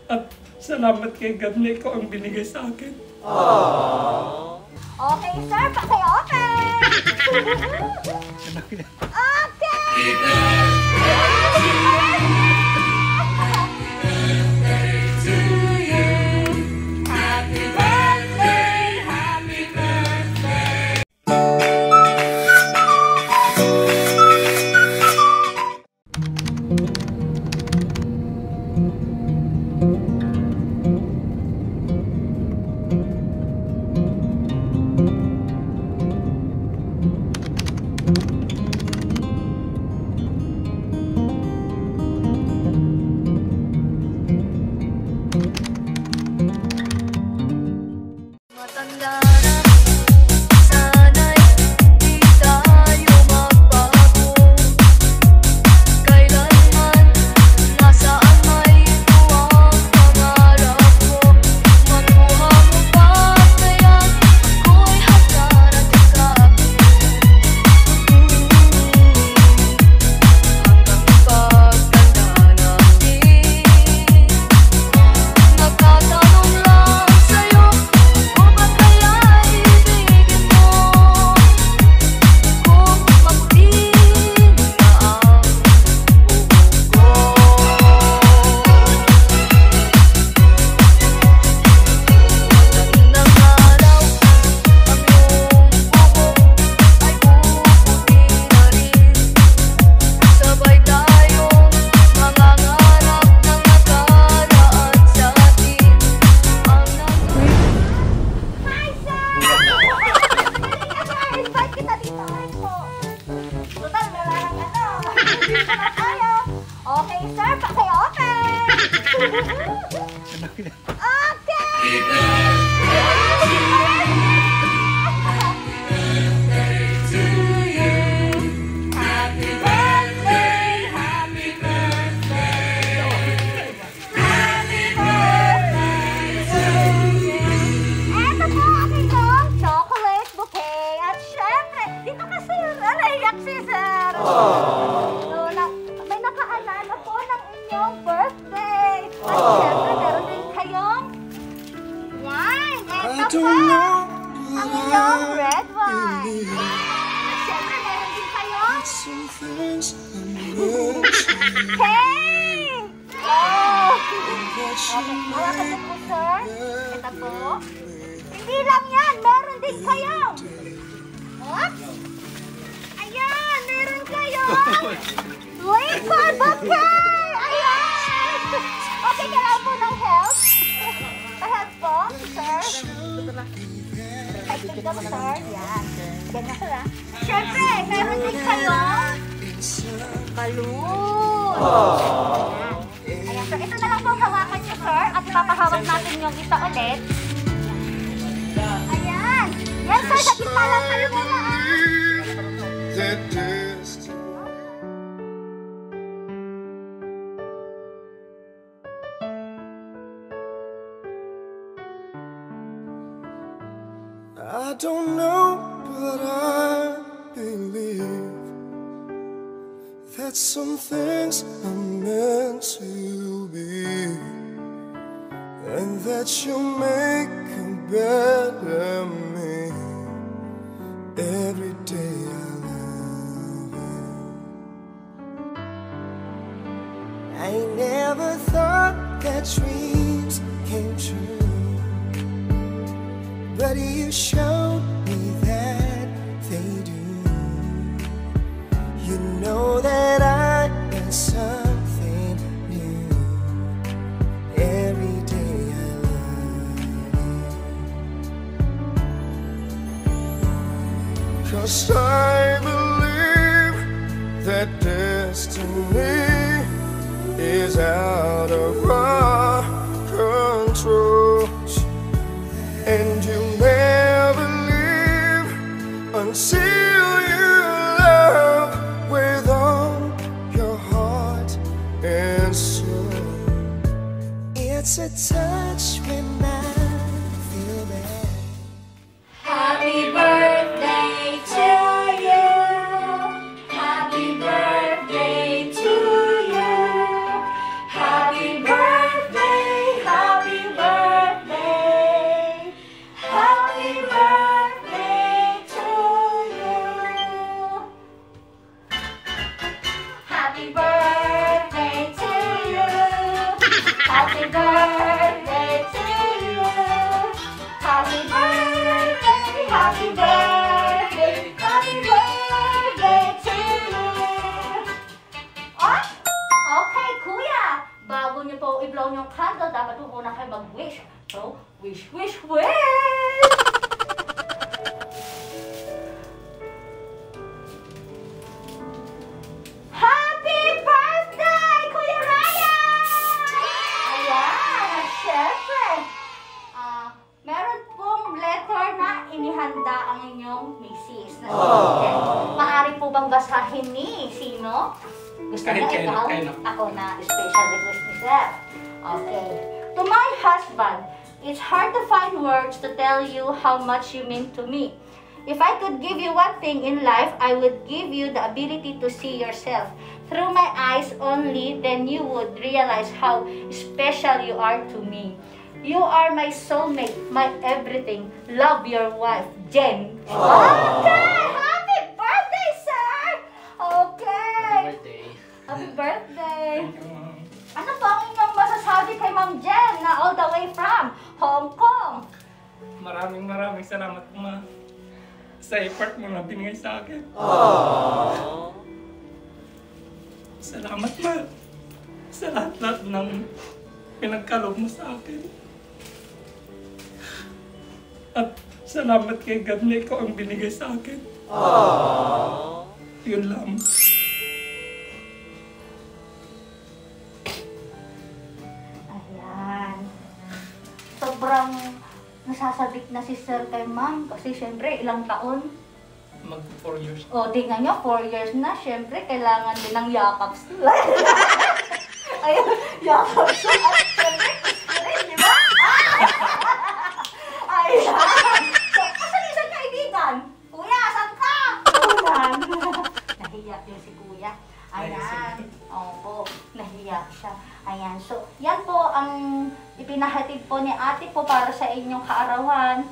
At salamat kay God na ikaw ang binigay sa akin. Okay, sir. Paki-open! Okay, sir. Paki-open! Ang inyong red wine. Siyempre, meron din kayong cake! Oh! Okay, hawakan niyo po, sir. Ito po. Hindi lang yan, meron din kayong. Oh? Ayan, meron kayong liquid bouquet! Ayan! Okay, kailangan po ng help. Pa-help po, sir. Ay, tignan mo, sir. Yan. Ganyan ka lang. Siyempre, meron din kayong balloon. Ayan, so ito na lang po hawakan niyo, sir. At ipapahawak natin yung isa ulit. Ayan. Yan, sir. Sa kita lang kayo muna, I don't know, but I believe that some things are meant to be, and that you'll make a better me every day. I love you. I never thought that dreams came true, but you showed me that they do. You know that I am something new. Every day I love you. 'Cause I believe that destiny is out of our control, and you'll never leave until you love with all your heart and soul. It's a touch when I feel bad. Happy birthday to you. Happy birthday to you. Happy birthday. Happy birthday to you. Happy birthday, happy birthday, happy birthday to you. Oh, okay, kuya. Bago niyo po i-blow yung candle, dapat po muna kayo mag-wish. So, wish, wish, wish! Happy birthday, Kuya Ryan! Ayan, at syempre, meron pong letter na inihanda ang inyong misis. Maaari po bang basahin ni sino? Gusto niya ikaw? Ako na special request ni Sir. Okay. To my husband, it's hard to find words to tell you how much you mean to me. If I could give you one thing in life, I would give you the ability to see yourself through my eyes only, then you would realize how special you are to me. You are my soulmate, my everything. Love your wife, Jen. Okay! Happy birthday, sir! Okay! Happy birthday! Ano po ang inyong masasabi kay Ma'am Jen na all the way from Hong Kong? Maraming salamat po, ma. Sa effort mo na binigay sa akin. Salamat, ma. Sa lahat ng pinagkaloob mo sa akin. At salamat kay God na ikaw ang binigay sa akin. Yun lang. Ayan. Sobrang nasasabik na si Sir kay Ma'am kasi syempre ilang taon. Mag 4 years. O, tingnan nyo, 4 years na. Syempre, kailangan din ng yakap sila. Ayun, yakap sila. At syempre, rin, di ba? Ayan. So, asan yung isang kaibigan? Kuya, saan ka? Ulan. Nahiya yun si Kuya. Ayan. Opo, nahiya siya. Ayan. So, yan po ang ipinahatid po ni ate po para sa inyong kaarawan.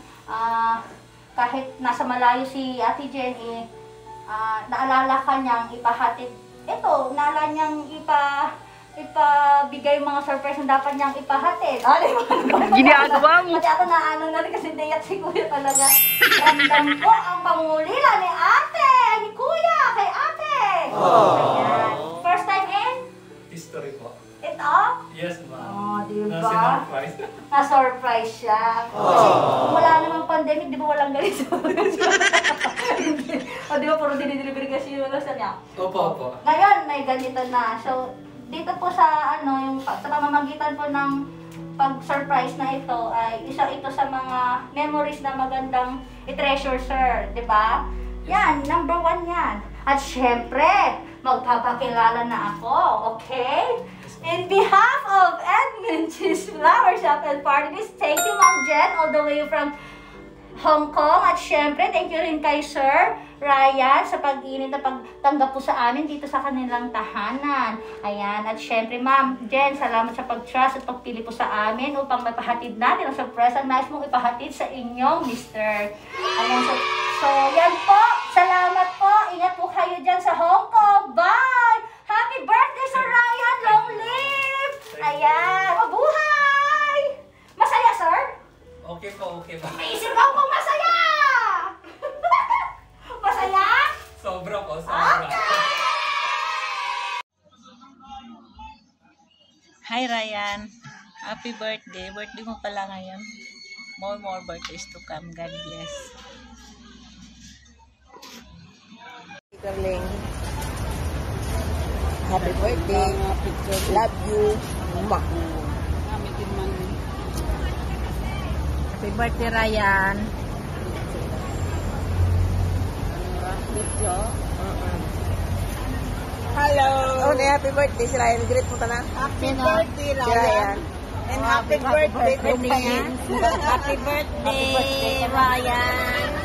Kahit nasa malayo si Ate Jen, naalala ka niyang ipahatid. Ito, naalala niyang ipabigay yung mga surprise na dapat niyang ipahatid. Ginagawa mo. Kasi ako naano na rin kasi naiyak si Kuya talaga. Ramdam ko ang pangulila ni ate, ni Kuya, kay ate. Ayan. First time in? History po. Ito? Yes, ma. Oh, diba? Na-surprise. Na-surprise siya. Kasi kung wala namang pandemic, di ba walang ganito? O di ba puro dinidelivery kasi yung sa niya? Opo. Ngayon, may ganito na. So, dito po sa yung sa pamamagitan po ng pag-surprise na ito, ay isa ito sa mga memories na magandang i-treasure, sir. Di ba? Yan, number 1 yan. At syempre, magpapakilala na ako, okay? In behalf of Edmund Cheese Flower Shop and Parties, thank you, Ma'am Jen, all the way from Hong Kong. At syempre, thank you rin kay Sir Ryan sa pag-init na pagtanggap po sa amin dito sa kanilang tahanan. Ayan. At syempre, Ma'am Jen, salamat sa pag-trust at pagpili po sa amin upang mapahatid natin ang surprise ang nais mong ipahatid sa inyong Mr. Ayan. So, yan po. Salamat po. Ingat po kayo dyan sa Hong Kong. Bye! Happy birthday, Sir Ryan! Long live! Ayan. Mabuhay! Masaya, sir? Okay po. Isip ako kung masaya! Masaya? Sobra po. Okay! Hi Ryan, happy birthday. Birthday mo pala ngayon. More birthdays to come. God bless. Darling, happy birthday. Love you. Mwah. Happy birthday Ryan. Hello. Oh, happy birthday si Ryan. Great mo ka na. Happy birthday, Ryan. And happy birthday, Ryan. Happy birthday Ryan.